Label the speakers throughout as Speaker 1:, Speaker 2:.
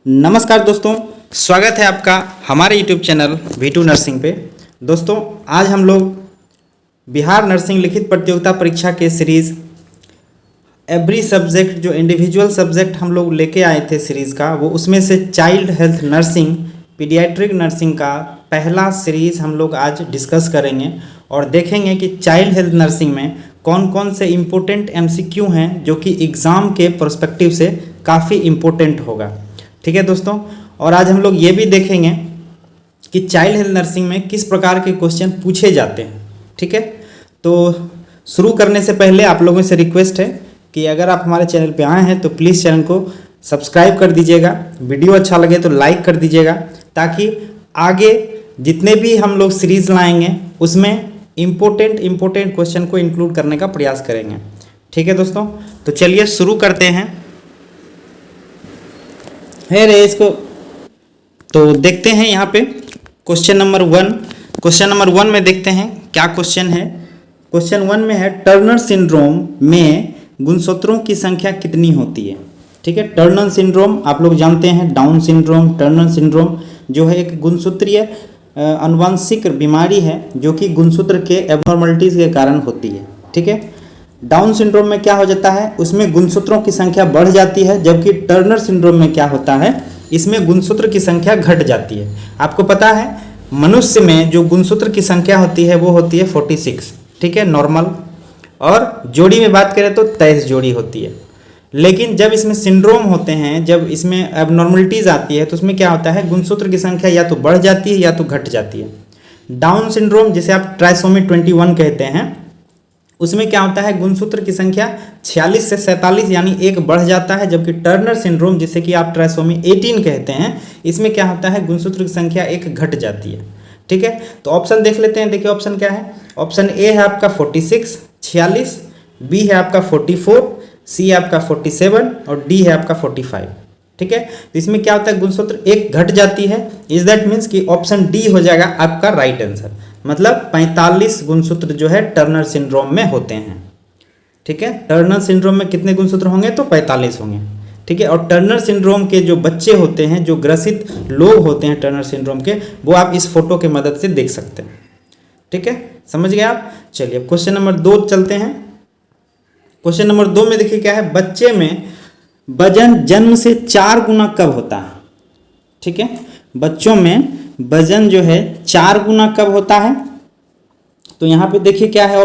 Speaker 1: नमस्कार दोस्तों, स्वागत है आपका हमारे YouTube चैनल V2 नर्सिंग पे। दोस्तों, आज हम लोग बिहार नर्सिंग लिखित प्रतियोगिता परीक्षा के सीरीज़ एवरी सब्जेक्ट जो इंडिविजुअल सब्जेक्ट हम लोग लेके आए थे सीरीज़ का, वो उसमें से child health nursing paediatric nursing का पहला सीरीज़ हम लोग आज डिस्कस करेंगे और देखेंगे कि चाइल्ड हेल्थ नर्सिंग में कौन कौन से इम्पोर्टेंट MCQ हैं जो कि एग्ज़ाम के पर्सपेक्टिव से काफ़ी इम्पोर्टेंट होगा। ठीक है दोस्तों, और आज हम लोग ये भी देखेंगे कि चाइल्ड हेल्थ नर्सिंग में किस प्रकार के क्वेश्चन पूछे जाते हैं। ठीक है, तो शुरू करने से पहले आप लोगों से रिक्वेस्ट है कि अगर आप हमारे चैनल पे आए हैं तो प्लीज़ चैनल को सब्सक्राइब कर दीजिएगा, वीडियो अच्छा लगे तो लाइक कर दीजिएगा, ताकि आगे जितने भी हम लोग सीरीज़ लाएंगे उसमें इम्पोर्टेंट क्वेश्चन को इंक्लूड करने का प्रयास करेंगे। ठीक है दोस्तों, तो चलिए शुरू करते हैं। है रे इसको तो देखते हैं यहाँ पे क्वेश्चन नंबर 1 में देखते हैं क्या क्वेश्चन है। क्वेश्चन 1 में है टर्नर सिंड्रोम में गुणसूत्रों की संख्या कितनी होती है। ठीक है, टर्नर सिंड्रोम आप लोग जानते हैं, डाउन सिंड्रोम, टर्नर सिंड्रोम जो है एक गुणसूत्रीय अनुवांशिक बीमारी है जो कि गुणसूत्र के एबनॉर्मलिटीज के कारण होती है। ठीक है, डाउन सिंड्रोम में क्या हो जाता है, उसमें गुणसूत्रों की संख्या बढ़ जाती है, जबकि टर्नर सिंड्रोम में क्या होता है, इसमें गुणसूत्र की संख्या घट जाती है। आपको पता है मनुष्य में जो गुणसूत्र की संख्या होती है वो होती है 46। ठीक है, नॉर्मल, और जोड़ी में बात करें तो 23 जोड़ी होती है। लेकिन जब इसमें सिंड्रोम होते हैं, जब इसमें एबनॉर्मलिटीज आती है तो उसमें क्या होता है, गुणसूत्र की संख्या या तो बढ़ जाती है या तो घट जाती है। डाउन सिंड्रोम जिसे आप ट्राइसोमी 21 कहते हैं, उसमें क्या होता है, गुणसूत्र की संख्या 46 से 47 यानी 1 बढ़ जाता है, जबकि टर्नर सिंड्रोम जिसे कि आप ट्राइसोमी 18 कहते हैं, इसमें क्या होता है, गुणसूत्र की संख्या 1 घट जाती है। ठीक है, तो ऑप्शन देख लेते हैं। देखिए ऑप्शन क्या है, ऑप्शन ए है आपका 46, बी है आपका 44, सी है आपका 47 और डी है आपका 45। ठीक है, तो इसमें क्या होता है, गुणसूत्र 1 घट जाती है। इज दैट मीन्स कि ऑप्शन डी हो जाएगा आपका राइट आंसर, मतलब 45 गुणसूत्र जो है टर्नर सिंड्रोम में होते हैं। ठीक है, टर्नर सिंड्रोम में कितने गुणसूत्र होंगे, तो 45 होंगे। ठीक है, और टर्नर सिंड्रोम के जो बच्चे होते हैं, जो ग्रसित लोग होते हैं टर्नर सिंड्रोम के, वो आप इस फोटो के मदद से देख सकते हैं। ठीक है, समझ गए आप। चलिए अब क्वेश्चन नंबर 2 चलते हैं। क्वेश्चन नंबर 2 में देखिए क्या है, बच्चे में वजन जन्म से 4 गुना कब होता है। ठीक है, बच्चों में वजन जो है 4 गुना कब होता है। तो यहाँ पे देखिए क्या है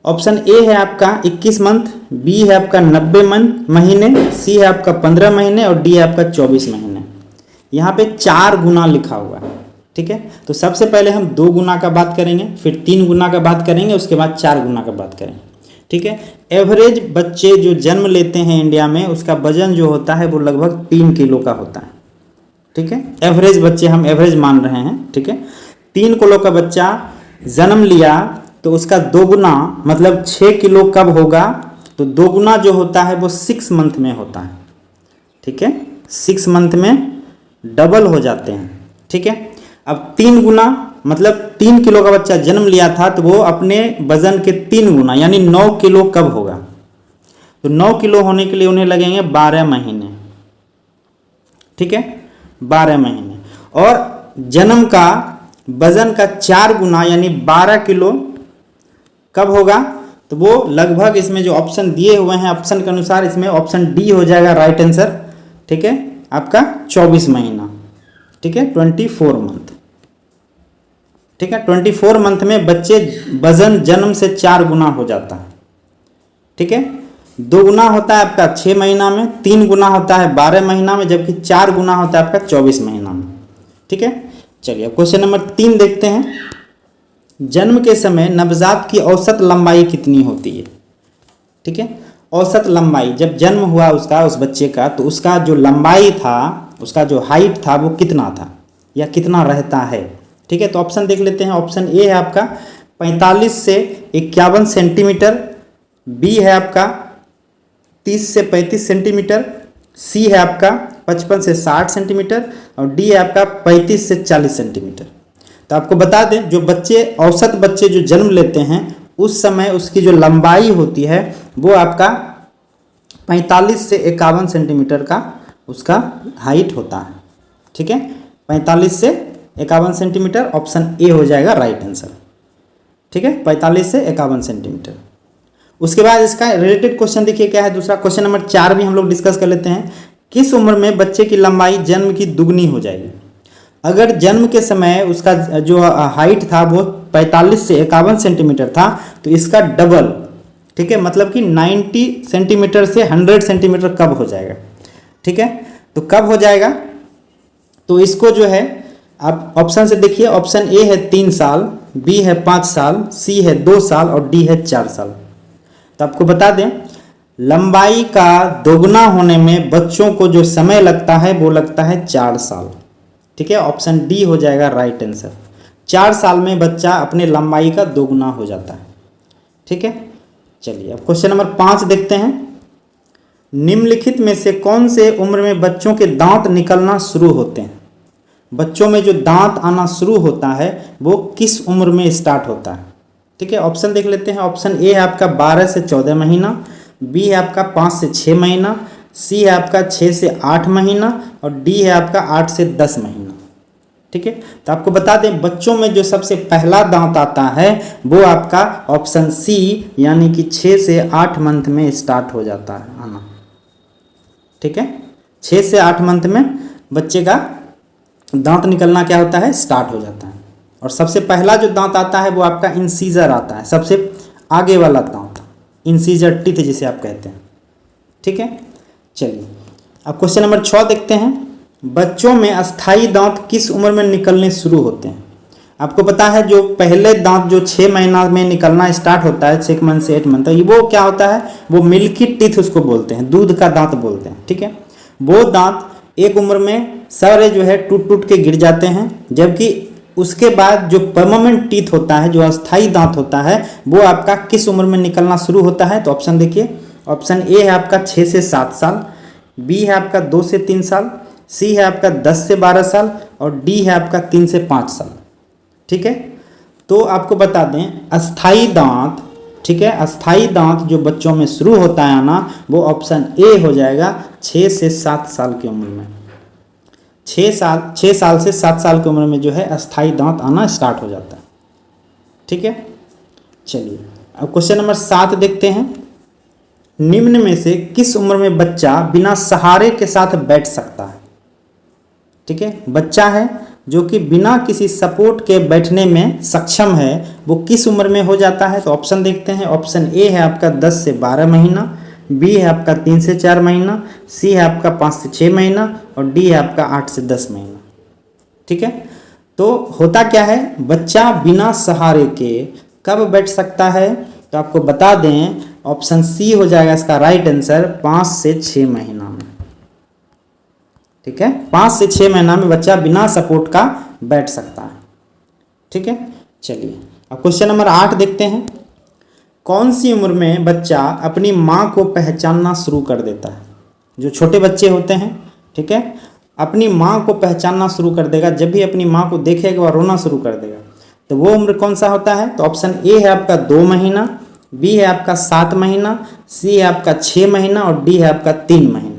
Speaker 1: ऑप्शन ए है आपका 21 मंथ, बी है आपका 90 महीने, सी है आपका 15 महीने और डी है आपका 24 महीने। यहाँ पे 4 गुना लिखा हुआ है। ठीक है, तो सबसे पहले हम 2 गुना का बात करेंगे, फिर 3 गुना का बात करेंगे, उसके बाद 4 गुना का बात करेंगे। ठीक है, एवरेज बच्चे जो जन्म लेते हैं इंडिया में, उसका वजन जो होता है वो लगभग 3 किलो का होता है। ठीक है, एवरेज बच्चे हम एवरेज मान रहे हैं। ठीक है, 3 किलो का बच्चा जन्म लिया तो उसका 2 गुना मतलब 6 किलो कब होगा, तो 2 गुना जो होता है वो 6 मंथ में होता है। ठीक है, 6 मंथ में डबल हो जाते हैं। ठीक है, अब 3 गुना मतलब 3 किलो का बच्चा जन्म लिया था तो वो अपने वजन के 3 गुना यानी 9 किलो कब होगा, तो 9 किलो होने के लिए उन्हें लगेंगे 12 महीने। ठीक है, 12 महीने, और जन्म का वजन का 4 गुना यानी 12 किलो कब होगा, तो वो लगभग इसमें जो ऑप्शन दिए हुए हैं ऑप्शन के अनुसार इसमें ऑप्शन डी हो जाएगा राइट आंसर। ठीक है, आपका 24 महीना। ठीक है, 24 मंथ। ठीक है, 24 मंथ में बच्चे वजन जन्म से 4 गुना हो जाता है। ठीक है, 2 गुना होता है आपका 6 महीना में, 3 गुना होता है 12 महीना में, जबकि 4 गुना होता है आपका 24 महीना में। ठीक है, चलिए अब क्वेश्चन नंबर 3 देखते हैं। जन्म के समय नवजात की औसत लंबाई कितनी होती है। ठीक है, औसत लंबाई जब जन्म हुआ उसका, उस बच्चे का, तो उसका जो लंबाई था, उसका जो हाइट था वो कितना था या कितना रहता है। ठीक है, तो ऑप्शन देख लेते हैं। ऑप्शन ए है आपका 45 से 51 सेंटीमीटर, बी है आपका 30 से 35 सेंटीमीटर, सी है आपका 55 से 60 सेंटीमीटर और डी है आपका 35 से 40 सेंटीमीटर। तो आपको बता दें जो बच्चे औसत बच्चे जो जन्म लेते हैं उस समय उसकी जो लंबाई होती है वो आपका 45 से 51 सेंटीमीटर का उसका हाइट होता है। ठीक है, 45 से 51 सेंटीमीटर, ऑप्शन ए हो जाएगा राइट आंसर। ठीक है, 45 से 51 सेंटीमीटर। उसके बाद इसका रिलेटेड क्वेश्चन देखिए क्या है दूसरा, क्वेश्चन नंबर 4 भी हम लोग डिस्कस कर लेते हैं। किस उम्र में बच्चे की लंबाई जन्म की दुगनी हो जाएगी? अगर जन्म के समय उसका जो हाइट था वो 45 से 51 सेंटीमीटर था, तो इसका डबल, ठीक है, मतलब कि 90 सेंटीमीटर से 100 सेंटीमीटर कब हो जाएगा? ठीक है, तो कब हो जाएगा? तो इसको जो है आप ऑप्शन से देखिए, ऑप्शन ए है 3 साल, बी है 5 साल, सी है 2 साल और डी है 4 साल। तो आपको बता दें, लंबाई का दोगुना होने में बच्चों को जो समय लगता है वो लगता है 4 साल। ठीक है, ऑप्शन डी हो जाएगा राइट आंसर। 4 साल में बच्चा अपने लंबाई का दोगुना हो जाता है। ठीक है, चलिए अब क्वेश्चन नंबर 5 देखते हैं। निम्नलिखित में से कौन से उम्र में बच्चों के दांत निकलना शुरू होते हैं? बच्चों में जो दांत आना शुरू होता है वो किस उम्र में स्टार्ट होता है? ठीक है, ऑप्शन देख लेते हैं। ऑप्शन ए है आपका 12 से 14 महीना, बी है आपका 5 से 6 महीना, सी है आपका 6 से 8 महीना और डी है आपका 8 से 10 महीना। ठीक है, तो आपको बता दें बच्चों में जो सबसे पहला दांत आता है वो आपका ऑप्शन सी यानी कि 6 से 8 मंथ में स्टार्ट हो जाता है आना। ठीक है, 6 से 8 मंथ में बच्चे का दांत निकलना क्या होता है? स्टार्ट हो जाता है। और सबसे पहला जो दांत आता है वो आपका इंसीजर आता है, सबसे आगे वाला दांत, इंसीजर टीथ जिसे आप कहते हैं। ठीक है, चलिए अब क्वेश्चन नंबर 6 देखते हैं। बच्चों में अस्थाई दांत किस उम्र में निकलने शुरू होते हैं? आपको पता है जो पहले दांत जो 6 महीना में निकलना स्टार्ट होता है, 6 मंथ से 8 मंथ, तो वो क्या होता है? वो मिल्की टीथ उसको बोलते हैं, दूध का दांत बोलते हैं। ठीक है, वो दांत एक उम्र में सारे जो है टूट टूट के गिर जाते हैं, जबकि उसके बाद जो परमानेंट टीथ होता है, जो अस्थाई दांत होता है, वो आपका किस उम्र में निकलना शुरू होता है? तो ऑप्शन देखिए, ऑप्शन ए है आपका 6 से 7 साल, बी है आपका 2 से 3 साल, सी है आपका 10 से 12 साल और डी है आपका 3 से 5 साल। ठीक है, तो आपको बता दें अस्थाई दांत, ठीक है, अस्थाई दांत जो बच्चों में शुरू होता है आना, वो ऑप्शन ए हो जाएगा 6 से 7 साल की उम्र में। 6 साल से 7 साल की उम्र में जो है अस्थाई दांत आना स्टार्ट हो जाता है। ठीक है, चलिए अब क्वेश्चन नंबर 7 देखते हैं। निम्न में से किस उम्र में बच्चा बिना सहारे के साथ बैठ सकता है? ठीक है, बच्चा है जो कि बिना किसी सपोर्ट के बैठने में सक्षम है, वो किस उम्र में हो जाता है? तो ऑप्शन देखते हैं। ऑप्शन ए है आपका 10 से 12 महीना, बी है आपका 3 से 4 महीना, सी है आपका 5 से 6 महीना और डी है आपका 8 से 10 महीना। ठीक है, तो होता क्या है, बच्चा बिना सहारे के कब बैठ सकता है? तो आपको बता दें ऑप्शन सी हो जाएगा इसका राइट आंसर, 5 से 6 महीना में। ठीक है, 5 से 6 महीना में बच्चा बिना सपोर्ट का बैठ सकता है। ठीक है, चलिए अब क्वेश्चन नंबर 8 देखते हैं। कौन सी उम्र में बच्चा अपनी माँ को पहचानना शुरू कर देता है? जो छोटे बच्चे होते हैं, ठीक है, अपनी माँ को पहचानना शुरू कर देगा, जब भी अपनी माँ को देखेगा और रोना शुरू कर देगा। तो वो उम्र कौन सा होता है? तो ऑप्शन ए है आपका 2 महीना, बी है आपका 7 महीना, सी है आपका 6 महीना और डी है आपका 3 महीना।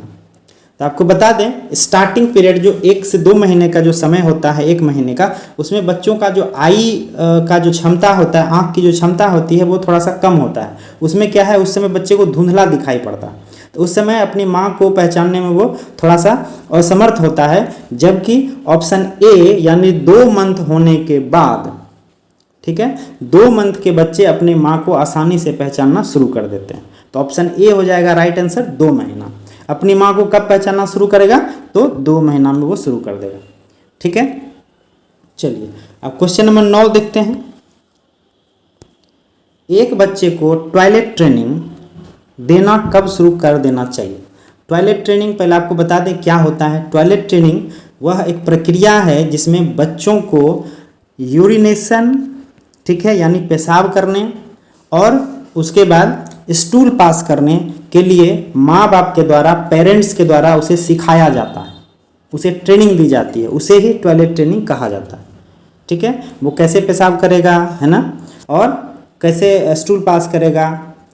Speaker 1: तो आपको बता दें स्टार्टिंग पीरियड जो 1 से 2 महीने का जो समय होता है, 1 महीने का, उसमें बच्चों का जो आई का जो क्षमता होता है, आँख की जो क्षमता होती है वो थोड़ा सा कम होता है। उसमें क्या है, उस समय बच्चे को धुंधला दिखाई पड़ता है, तो उस समय अपनी माँ को पहचानने में वो थोड़ा सा असमर्थ होता है। जबकि ऑप्शन ए यानी 2 मंथ होने के बाद, ठीक है, 2 मंथ के बच्चे अपनी माँ को आसानी से पहचानना शुरू कर देते हैं। तो ऑप्शन ए हो जाएगा राइट आंसर, 2 महीना। अपनी माँ को कब पहचानना शुरू करेगा? तो 2 महीना में वो शुरू कर देगा। ठीक है, चलिए अब क्वेश्चन नंबर 9 देखते हैं। एक बच्चे को टॉयलेट ट्रेनिंग देना कब शुरू कर देना चाहिए? टॉयलेट ट्रेनिंग पहले आपको बता दें क्या होता है। टॉयलेट ट्रेनिंग वह एक प्रक्रिया है जिसमें बच्चों को यूरिनेशन, ठीक है, यानी पेशाब करने और उसके बाद स्टूल पास करने के लिए माँ बाप के द्वारा, पेरेंट्स के द्वारा उसे सिखाया जाता है, उसे ट्रेनिंग दी जाती है, उसे ही टॉयलेट ट्रेनिंग कहा जाता है। ठीक है, वो कैसे पेशाब करेगा, है ना, और कैसे स्टूल पास करेगा,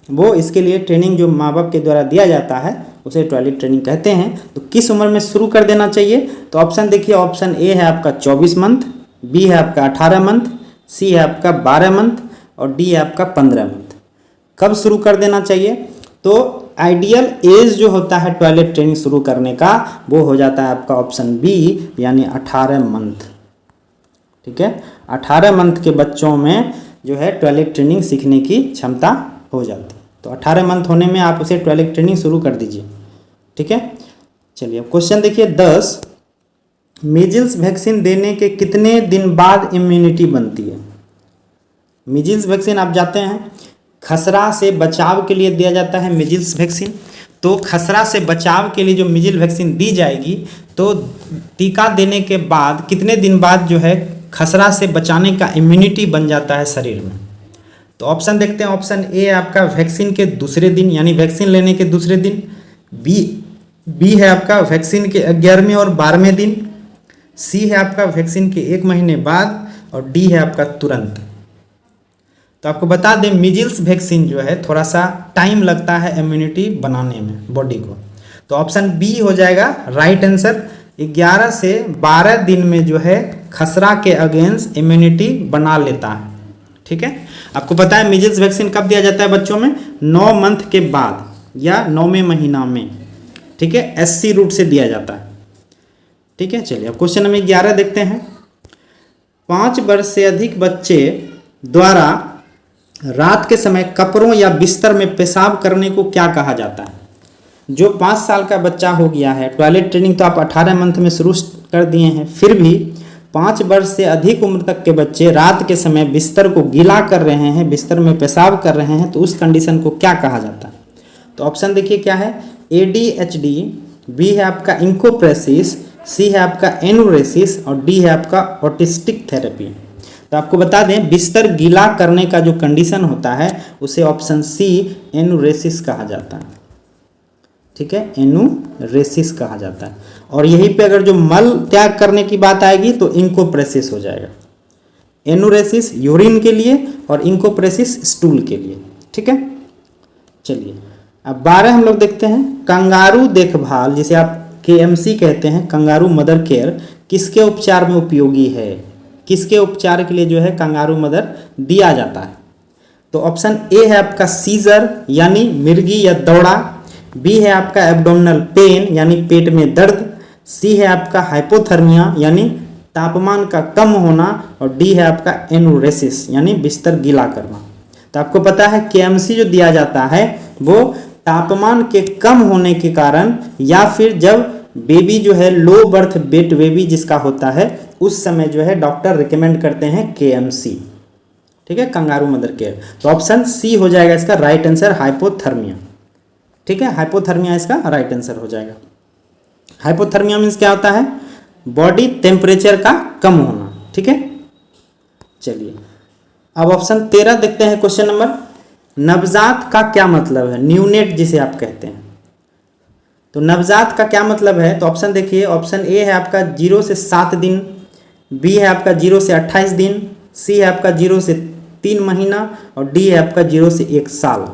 Speaker 1: वो इसके लिए ट्रेनिंग जो माँ बाप के द्वारा दिया जाता है उसे टॉयलेट ट्रेनिंग कहते हैं। तो किस उम्र में शुरू कर देना चाहिए? तो ऑप्शन देखिए, ऑप्शन ए है आपका 24 मंथ, बी है आपका 18 मंथ, सी है आपका 12 मंथ और डी है आपका 15 मंथ। कब शुरू कर देना चाहिए? तो आइडियल एज जो होता है टॉयलेट ट्रेनिंग शुरू करने का वो हो जाता है आपका ऑप्शन बी यानी 18 मंथ। ठीक है, 18 मंथ के बच्चों में जो है टॉयलेट ट्रेनिंग सीखने की क्षमता हो जाती है। तो 18 मंथ होने में आप उसे टॉयलेट ट्रेनिंग शुरू कर दीजिए। ठीक है, चलिए अब क्वेश्चन देखिए 10, मीजल्स वैक्सीन देने के कितने दिन बाद इम्यूनिटी बनती है? मीजल्स वैक्सीन आप जाते हैं, खसरा से बचाव के लिए दिया जाता है मीजल्स वैक्सीन। तो खसरा से बचाव के लिए जो मीजल वैक्सीन दी जाएगी तो टीका देने के बाद कितने दिन बाद जो है खसरा से बचाने का इम्यूनिटी बन जाता है शरीर में? तो ऑप्शन देखते हैं, ऑप्शन ए आपका वैक्सीन के दूसरे दिन यानी वैक्सीन लेने के दूसरे दिन, बी है आपका वैक्सीन के 11वें और 12वें दिन, सी है आपका वैक्सीन के 1 महीने बाद और डी है आपका तुरंत। तो आपको बता दें मीजल्स वैक्सीन जो है थोड़ा सा टाइम लगता है इम्यूनिटी बनाने में बॉडी को। तो ऑप्शन बी हो जाएगा राइट आंसर, 11 से 12 दिन में जो है खसरा के अगेंस्ट इम्यूनिटी बना लेता है। ठीक है, आपको पता है मीजल्स वैक्सीन कब दिया जाता है बच्चों में? 9 मंथ के बाद या 9वें महीना में। ठीक है, एससी रूट से दिया जाता है। ठीक है, चलिए अब क्वेश्चन नंबर 11 देखते हैं। 5 वर्ष से अधिक बच्चे द्वारा रात के समय कपड़ों या बिस्तर में पेशाब करने को क्या कहा जाता है? जो 5 साल का बच्चा हो गया है, टॉयलेट ट्रेनिंग तो आप 18 मंथ में शुरू कर दिए हैं, फिर भी 5 वर्ष से अधिक उम्र तक के बच्चे रात के समय बिस्तर को गीला कर रहे हैं, बिस्तर में पेशाब कर रहे हैं, तो उस कंडीशन को क्या कहा जाता है? तो ऑप्शन देखिए क्या है, ADHD, बी है आपका इंकोप्रेसिस, सी है आपका एनुरेसिस और डी है आपका ऑटिस्टिक थेरेपी। तो आपको बता दें बिस्तर गीला करने का जो कंडीशन होता है उसे ऑप्शन सी एनुरेसिस कहा जाता है। ठीक है, एनुरेसिस कहा जाता है। और यहीं पे अगर जो मल त्याग करने की बात आएगी तो इंकोप्रेसिस हो जाएगा। एनुरेसिस यूरिन के लिए और इंकोप्रेसिस स्टूल के लिए। ठीक है, चलिए अब 12 हम लोग देखते हैं। कंगारू देखभाल जिसे आप KMC कहते हैं, कंगारू मदर केयर, किसके उपचार में उपयोगी है? किसके उपचार के लिए जो है कंगारू मदर दिया जाता है? तो ऑप्शन ए है आपका सीजर यानी मिर्गी या दौड़ा, बी है आपका एब्डोमिनल पेन यानी पेट में दर्द, सी है आपका हाइपोथर्मिया यानी तापमान का कम होना और डी है आपका एनुरेसिस यानी बिस्तर गीला करना। तो आपको पता है KMC जो दिया जाता है वो तापमान के कम होने के कारण या फिर जब बेबी जो है लो बर्थ वेट बेबी जिसका होता है उस समय जो है डॉक्टर रिकमेंड करते हैं KMC। ठीक है, कंगारू मदर केयर। तो ऑप्शन सी हो जाएगा इसका राइट आंसर, हाइपोथर्मिया। ठीक है, हाइपोथर्मिया इसका राइट आंसर हो जाएगा। हाइपोथर्मिया मीन्स क्या होता है? बॉडी टेम्परेचर का कम होना। ठीक है, चलिए अब ऑप्शन 13 देखते हैं। क्वेश्चन नंबर, नवजात का क्या मतलब है? न्यूनेट जिसे आप कहते हैं, तो नवजात का क्या मतलब है? तो ऑप्शन देखिए, ऑप्शन ए है आपका 0 से 7 दिन, बी है आपका 0 से 28 दिन, सी है आपका 0 से 3 महीना और डी है आपका 0 से 1 साल।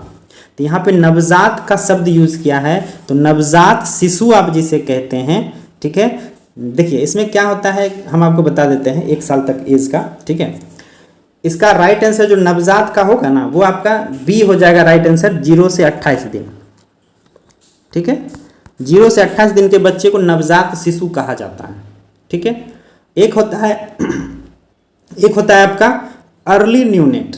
Speaker 1: तो यहाँ पे नवजात का शब्द यूज किया है, तो नवजात शिशु आप जिसे कहते हैं। ठीक है, देखिए इसमें क्या होता है हम आपको बता देते हैं, 1 साल तक एज का। ठीक है, इसका राइट आंसर जो नवजात का होगा ना वो आपका बी हो जाएगा राइट आंसर, 0 से 28 दिन। ठीक है, 0 से 28 दिन के बच्चे को नवजात शिशु कहा जाता है। ठीक है, एक होता है आपका अर्ली न्यूनेट।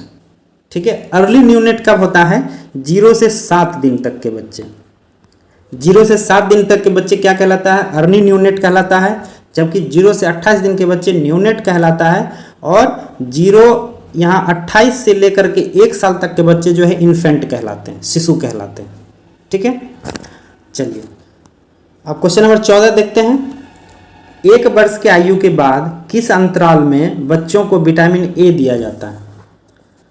Speaker 1: ठीक है, अर्ली न्यूनेट कब होता है? 0 से 7 दिन तक के बच्चे। 0 से 7 दिन तक के बच्चे क्या कहलाता है? अर्ली न्यूनेट कहलाता है, जबकि 0 से 28 दिन के बच्चे न्यूनेट कहलाता है। और 0 यहाँ 28 से लेकर के 1 साल तक के बच्चे जो है इन्फेंट कहलाते हैं, शिशु कहलाते हैं। ठीक है, चलिए अब क्वेश्चन नंबर 14 देखते हैं। 1 वर्ष के आयु के बाद किस अंतराल में बच्चों को विटामिन ए दिया जाता है?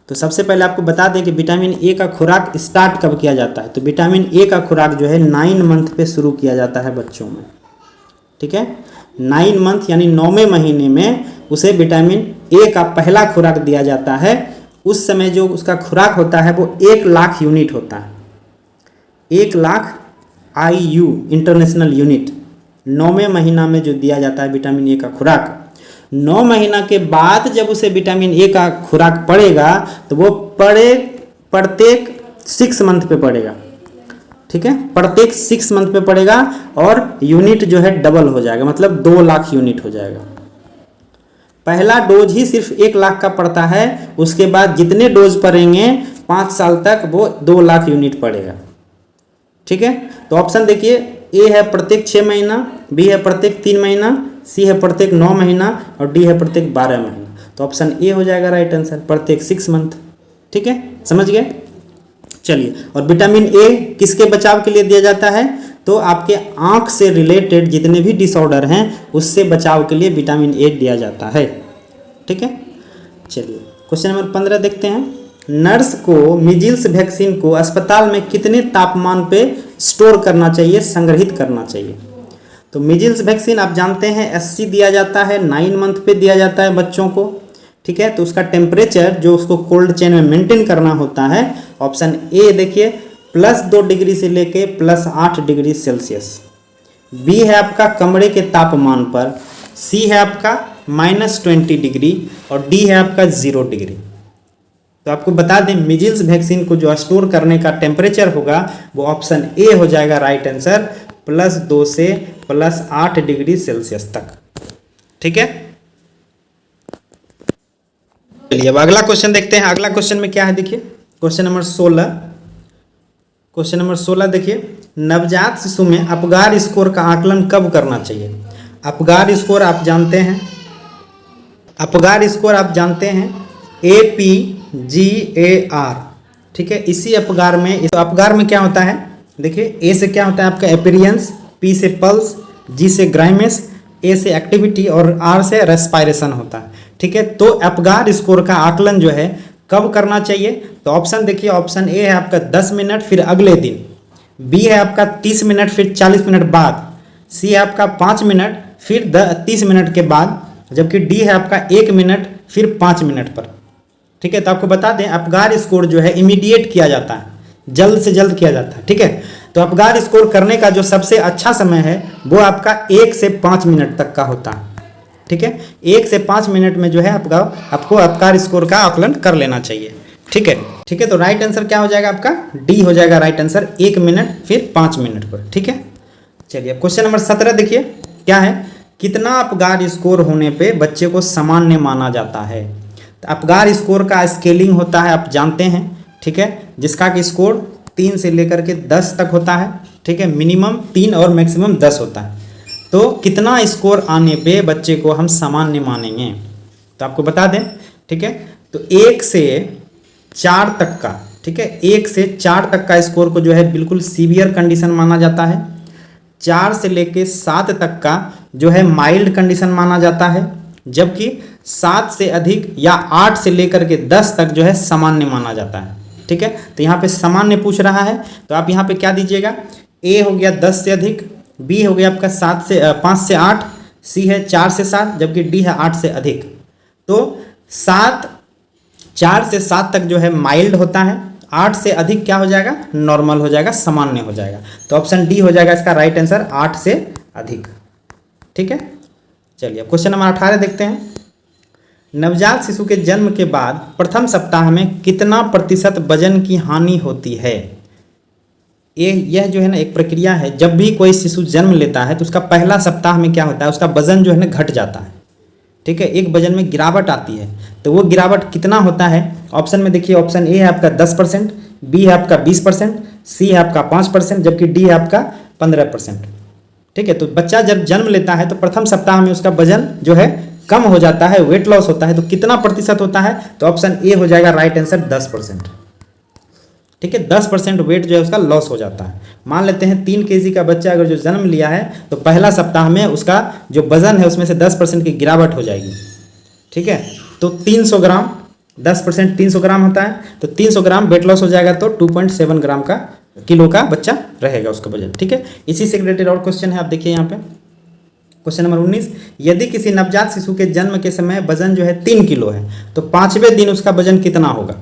Speaker 1: तो सबसे पहले आपको बता दें कि विटामिन ए का खुराक स्टार्ट कब किया जाता है? तो विटामिन ए का खुराक जो है 9 मंथ पे शुरू किया जाता है बच्चों में। ठीक है, 9 मंथ यानी 9वें महीने में उसे विटामिन ए का पहला खुराक दिया जाता है। उस समय जो उसका खुराक होता है वो 1,00,000 यूनिट होता है। 1,00,000 IU इंटरनेशनल यूनिट 9वें महीना में जो दिया जाता है विटामिन ए का खुराक। 9 महीना के बाद जब उसे विटामिन ए का खुराक पड़ेगा तो वो प्रत्येक 6 मंथ पे पड़ेगा, ठीक है, प्रत्येक 6 मंथ पे पड़ेगा और यूनिट जो है डबल हो जाएगा, मतलब 2,00,000 यूनिट हो जाएगा। पहला डोज ही सिर्फ 1,00,000 का पड़ता है, उसके बाद जितने डोज पड़ेंगे 5 साल तक वो 2,00,000 यूनिट पड़ेगा, ठीक है। तो ऑप्शन देखिए, ए है प्रत्येक 6 महीना, बी है प्रत्येक 3 महीना, सी है प्रत्येक 9 महीना और डी है प्रत्येक 12 महीना। तो ऑप्शन ए हो जाएगा राइट आंसर, प्रत्येक 6 मंथ, ठीक है, समझ गए। चलिए, और विटामिन ए किसके बचाव के लिए दिया जाता है? तो आपके आंख से रिलेटेड जितने भी डिसऑर्डर हैं उससे बचाव के लिए विटामिन ए दिया जाता है, ठीक है। चलिए क्वेश्चन नंबर 15 देखते हैं। नर्स को मीजल्स वैक्सीन को अस्पताल में कितने तापमान पे स्टोर करना चाहिए, संग्रहित करना चाहिए? तो मीजल्स वैक्सीन आप जानते हैं SC दिया जाता है, 9 मंथ पे दिया जाता है बच्चों को, ठीक है। तो उसका टेम्परेचर जो उसको कोल्ड चेन में मेंटेन करना होता है, ऑप्शन ए देखिए +2 डिग्री से लेके +8 डिग्री सेल्सियस। बी है आपका कमरे के तापमान पर, सी है आपका -20 डिग्री और डी है आपका 0 डिग्री। तो आपको बता दें मीजल्स वैक्सीन को जो स्टोर करने का टेम्परेचर होगा वो ऑप्शन ए हो जाएगा राइट आंसर, +2 से +8 डिग्री सेल्सियस तक, ठीक है। चलिए अब अगला क्वेश्चन देखते हैं। अगला क्वेश्चन में क्या है देखिए, क्वेश्चन नंबर 16। क्वेश्चन नंबर 16 देखिए, नवजात शिशु में अपगार स्कोर का आकलन कब करना चाहिए? अपगार स्कोर आप जानते हैं, अपगार स्कोर आप जानते हैं APGAR, ठीक है। इसी अपगार में, इस अपगार में क्या होता है देखिए, ए से क्या होता है आपका एपीरियंस, पी से पल्स, जी से ग्राइमेस, ए से एक्टिविटी और आर से रेस्पायरेशन होता है, ठीक है। तो अपगार स्कोर का आकलन जो है कब करना चाहिए? तो ऑप्शन देखिए, ऑप्शन ए है आपका 10 मिनट फिर अगले दिन, बी है आपका 30 मिनट फिर 40 मिनट बाद, सी है आपका 5 मिनट फिर 30 मिनट के बाद, जबकि डी है आपका 1 मिनट फिर 5 मिनट पर, ठीक है। तो आपको बता दें अपगार स्कोर जो है इमीडिएट किया जाता है, जल्द से जल्द किया जाता है, ठीक है। तो अपगार स्कोर करने का जो सबसे अच्छा समय है वो आपका 1 से 5 मिनट तक का होता है, ठीक है। 1 से 5 मिनट में जो है आपको अपगार स्कोर का आकलन कर लेना चाहिए, ठीक है, ठीक है। तो राइट आंसर क्या हो जाएगा आपका? डी हो जाएगा राइट आंसर, 1 मिनट फिर 5 मिनट पर, ठीक है। चलिए क्वेश्चन नंबर 17 देखिए क्या है, कितना अपगार स्कोर होने पे बच्चे को सामान्य माना जाता है? तो अपगार स्कोर का स्केलिंग होता है आप जानते हैं, ठीक है, जिसका कि स्कोर 3 से लेकर के 10 तक होता है, ठीक है। मिनिमम 3 और मैक्सिमम 10 होता है। तो कितना स्कोर आने पे बच्चे को हम सामान्य मानेंगे? तो आपको बता दें, ठीक है। तो 1 से 4 तक का, ठीक है, 1 से 4 तक का स्कोर को जो है बिल्कुल सीवियर कंडीशन माना जाता है। 4 से लेके 7 तक का जो है माइल्ड कंडीशन माना जाता है, जबकि 7 से अधिक या 8 से लेकर के 10 तक जो है सामान्य माना जाता है, ठीक है। तो यहाँ पे सामान्य पूछ रहा है तो आप यहाँ पे क्या दीजिएगा, ए हो गया 10 से अधिक, बी हो गया आपका 5 से 8, सी है 4 से 7, जबकि डी है 8 से अधिक। तो 4 से 7 तक जो है माइल्ड होता है, 8 से अधिक क्या हो जाएगा, नॉर्मल हो जाएगा, सामान्य हो जाएगा। तो ऑप्शन डी हो जाएगा इसका राइट आंसर, 8 से अधिक, ठीक है। चलिए क्वेश्चन नंबर 18 देखते हैं। नवजात शिशु के जन्म के बाद प्रथम सप्ताह में कितना प्रतिशत वजन की हानि होती है? यह जो है ना एक प्रक्रिया है, जब भी कोई शिशु जन्म लेता है तो उसका पहला सप्ताह में क्या होता है, उसका वजन जो है ना घट जाता है, ठीक है। एक वजन में गिरावट आती है, तो वो गिरावट कितना होता है? ऑप्शन में देखिए, ऑप्शन ए है आपका 10%, बी है आपका 20%, सी है आपका 5%, जबकि डी है आपका 15%, ठीक है। तो बच्चा जब जन्म लेता है तो प्रथम सप्ताह में उसका वजन जो है कम हो जाता है, वेट लॉस होता है। तो कितना प्रतिशत होता है? तो ऑप्शन ए हो जाएगा राइट आंसर, 10%, ठीक है। 10% वेट जो है उसका लॉस हो जाता है। मान लेते हैं 3 kg का बच्चा अगर जो जन्म लिया है तो पहला सप्ताह में उसका जो वजन है उसमें से 10% की गिरावट हो जाएगी, ठीक है। तो 300 ग्राम, 10% 300 ग्राम होता है, तो 300 ग्राम वेट लॉस हो जाएगा, तो 2.7 ग्राम का किलो का बच्चा रहेगा उसका वजन, ठीक है। इसी से रिलेटेड और क्वेश्चन है, आप देखिए यहाँ पे क्वेश्चन नंबर 19, यदि किसी नवजात शिशु के जन्म के समय वजन जो है 3 किलो है तो 5वें दिन उसका वजन कितना होगा।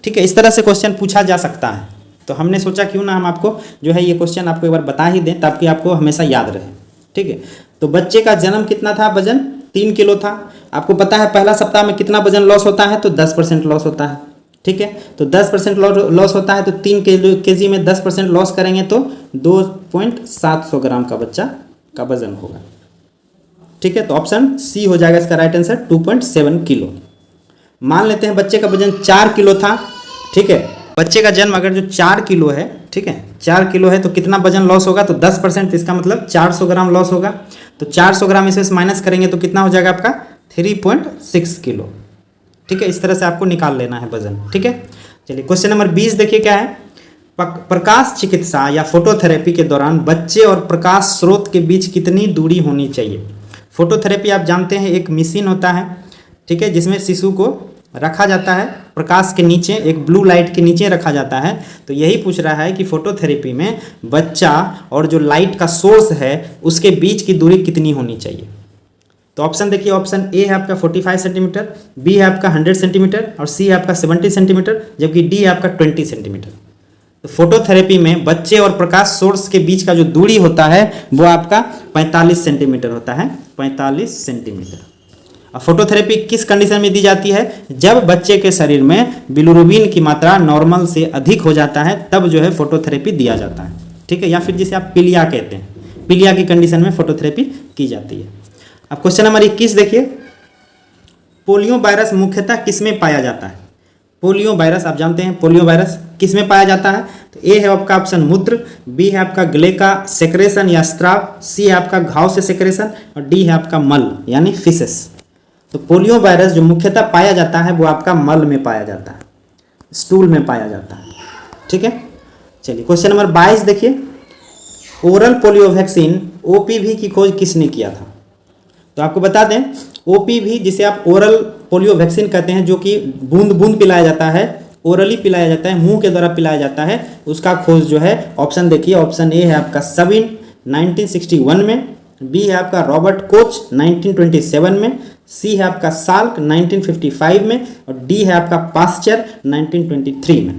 Speaker 1: ठीक है, इस तरह से क्वेश्चन पूछा जा सकता है। तो हमने सोचा क्यों ना हम आपको जो है ये क्वेश्चन आपको एक बार बता ही दें ताकि आपको हमेशा याद रहे। ठीक है, तो बच्चे का जन्म कितना था, वजन 3 किलो था। आपको पता है पहला सप्ताह में कितना वजन लॉस होता है, तो 10% लॉस होता है। ठीक है, तो 10% लॉस होता है, तो 3 केजी में 10% लॉस करेंगे तो 2.7 ग्राम का बच्चा का वजन होगा। ठीक है, तो ऑप्शन सी हो जाएगा इसका राइट आंसर, 2.7 किलो। मान लेते हैं बच्चे का वजन 4 किलो था। ठीक है, बच्चे का जन्म अगर जो 4 किलो है, ठीक है 4 किलो है, तो कितना वजन लॉस होगा, तो 10%, इसका मतलब 400 ग्राम लॉस होगा। तो 400 ग्राम इसे माइनस करेंगे तो कितना हो जाएगा आपका 3.6 किलो। ठीक है, इस तरह से आपको निकाल लेना है वजन। ठीक है, चलिए क्वेश्चन नंबर 20 देखिए क्या है। प्रकाश चिकित्सा या फोटोथेरेपी के दौरान बच्चे और प्रकाश स्रोत के बीच कितनी दूरी होनी चाहिए। फोटोथेरेपी आप जानते हैं एक मशीन होता है, ठीक है, जिसमें शिशु को रखा जाता है प्रकाश के नीचे, एक ब्लू लाइट के नीचे रखा जाता है। तो यही पूछ रहा है कि फोटोथेरेपी में बच्चा और जो लाइट का सोर्स है उसके बीच की दूरी कितनी होनी चाहिए। तो ऑप्शन देखिए, ऑप्शन ए है आपका 45 सेंटीमीटर, बी है आपका 100 सेंटीमीटर और सी है आपका 70 सेंटीमीटर, जबकि डी है आपका 20 सेंटीमीटर। तो फोटोथेरेपी में बच्चे और प्रकाश सोर्स के बीच का जो दूरी होता है वो आपका 45 सेंटीमीटर होता है, 45 सेंटीमीटर। और फोटोथेरेपी किस कंडीशन में दी जाती है, जब बच्चे के शरीर में बिलिरुबिन की मात्रा नॉर्मल से अधिक हो जाता है तब जो है फोटोथेरेपी दिया जाता है। ठीक है, या फिर जिसे आप पीलिया कहते हैं, पीलिया की कंडीशन में फोटोथेरेपी की जाती है। अब क्वेश्चन नंबर 21 देखिए, पोलियो वायरस मुख्यतः किसमें पाया जाता है। पोलियो वायरस आप जानते हैं पोलियो वायरस किसमें पाया जाता है। तो ए है आपका ऑप्शन मूत्र, बी है आपका गले का सेक्रेशन या स्त्राव, सी है आपका घाव से सेक्रेशन और डी है आपका मल यानी फिसेस। तो पोलियो वायरस जो मुख्यतः पाया जाता है वो आपका मल में पाया जाता है, स्टूल में पाया जाता है। ठीक है, चलिए क्वेश्चन नंबर 22 देखिए, ओरल पोलियो वैक्सीन ओपीवी की खोज किसने किया था। तो आपको बता दें ओपीवी जिसे आप ओरल पोलियो वैक्सीन कहते हैं, जो कि बूंद बूंद पिलाया जाता है, ओरली पिलाया जाता है, मुंह के द्वारा पिलाया जाता है, उसका खोज जो है ऑप्शन देखिए, ऑप्शन ए है आपका सबिन 1961 में, बी है आपका रॉबर्ट कोच 1927 में, सी है आपका साल्क 1955 में और डी है आपका पास्चर 1923 में।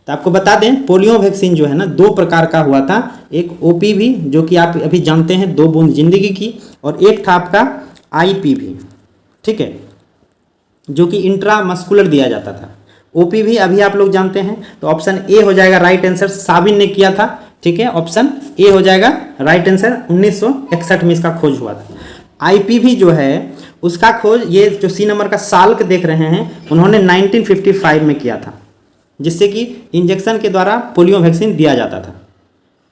Speaker 1: तो आपको बता दें पोलियो वैक्सीन जो है ना 2 प्रकार का हुआ था, एक ओपीवी जो कि आप अभी जानते हैं 2 बूंद जिंदगी की, और एक था आपका आईपीवी, ठीक है, जो कि इंट्रामस्कुलर दिया जाता था। ओपीवी अभी आप लोग जानते हैं, तो ऑप्शन ए हो जाएगा राइट आंसर, साबिन ने किया था। ठीक है, ऑप्शन ए हो जाएगा राइट आंसर, 1961 में इसका खोज हुआ था। आईपीवी जो है उसका खोज ये जो सी नंबर का साल्क देख रहे हैं उन्होंने 1955 में किया था, जिससे कि इंजेक्शन के द्वारा पोलियो वैक्सीन दिया जाता था।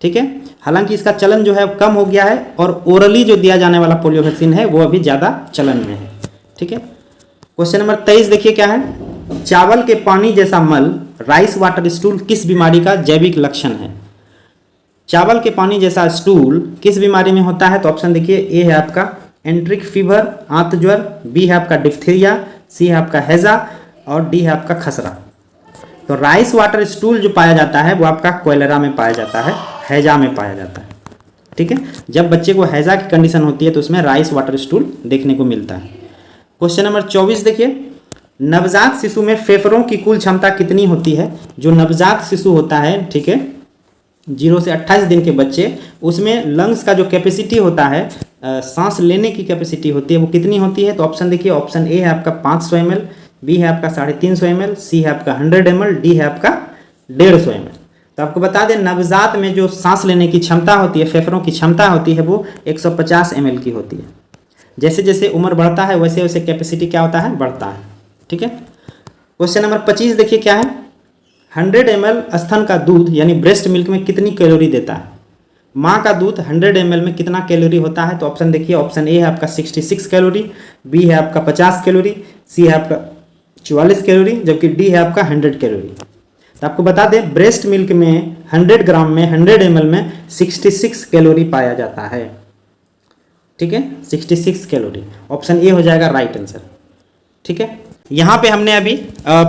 Speaker 1: ठीक है, हालांकि इसका चलन जो है कम हो गया है और ओरली जो दिया जाने वाला पोलियो वैक्सीन है वो अभी ज़्यादा चलन में है। ठीक है, क्वेश्चन नंबर 23 देखिए क्या है, चावल के पानी जैसा मल राइस वाटर स्टूल किस बीमारी का जैविक लक्षण है। चावल के पानी जैसा स्टूल किस बीमारी में होता है। तो ऑप्शन देखिए, ए है आपका एंट्रिक फीवर आंत ज्वर, बी है आपका डिप्थीरिया, सी है आपका हैजा और डी है आपका खसरा। तो राइस वाटर स्टूल जो पाया जाता है वो आपका कोलेरा में पाया जाता है, हैजा में पाया जाता है। ठीक है, जब बच्चे को हैजा की कंडीशन होती है तो उसमें राइस वाटर स्टूल देखने को मिलता है। क्वेश्चन नंबर 24 देखिए, नवजात शिशु में फेफड़ों की कुल क्षमता कितनी होती है। जो नवजात शिशु होता है, ठीक है, 0 से 28 दिन के बच्चे, उसमें लंग्स का जो कैपेसिटी होता है, सांस लेने की कैपेसिटी होती है, वो कितनी होती है। तो ऑप्शन देखिए, ऑप्शन ए है आपका 500 ml, बी है आपका 350 ml, सी है आपका 100 ml, डी है आपका 150 ml। तो आपको बता दें नवजात में जो सांस लेने की क्षमता होती है, फेफड़ों की क्षमता होती है, वो 150 ml की होती है। जैसे जैसे उम्र बढ़ता है वैसे वैसे कैपेसिटी क्या होता है, बढ़ता है। ठीक है, क्वेश्चन नंबर 25 देखिए क्या है, 100 ml स्तन का दूध यानी ब्रेस्ट मिल्क में कितनी कैलोरी देता है। माँ का दूध 100 ml में कितना कैलोरी होता है। तो ऑप्शन देखिए, ऑप्शन ए है आपका 66 कैलोरी, बी है आपका 50 कैलोरी, सी है आपका 44 कैलोरी, जबकि डी है आपका 100 कैलोरी। तो आपको बता दें ब्रेस्ट मिल्क में 100 ग्राम में 100 ml में 66 कैलोरी पाया जाता है। ठीक है, 66 कैलोरी, ऑप्शन ए हो जाएगा राइट आंसर। ठीक है, यहाँ पे हमने अभी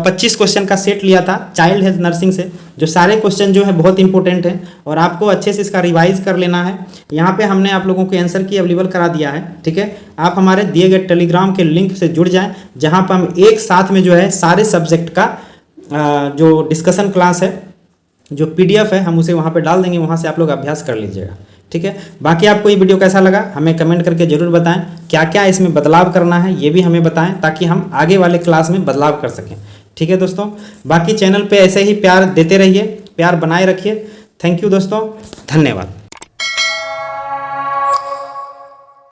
Speaker 1: 25 क्वेश्चन का सेट लिया था चाइल्ड हेल्थ नर्सिंग से, जो सारे क्वेश्चन जो है बहुत इंपॉर्टेंट हैं और आपको अच्छे से इसका रिवाइज कर लेना है। यहाँ पे हमने आप लोगों को आंसर की अवेलेबल करा दिया है, ठीक है। आप हमारे दिए गए टेलीग्राम के लिंक से जुड़ जाएं, जहाँ पर हम एक साथ में जो है सारे सब्जेक्ट का जो डिस्कशन क्लास है, जो PDF है, हम उसे वहाँ पे डाल देंगे, वहाँ से आप लोग अभ्यास कर लीजिएगा, ठीक है। बाकी आपको ये वीडियो कैसा लगा हमें कमेंट करके ज़रूर बताएं, क्या क्या इसमें बदलाव करना है ये भी हमें बताएं, ताकि हम आगे वाले क्लास में बदलाव कर सकें, ठीक है दोस्तों। बाकी चैनल पे ऐसे ही प्यार देते रहिए, प्यार बनाए रखिए। थैंक यू दोस्तों, धन्यवाद।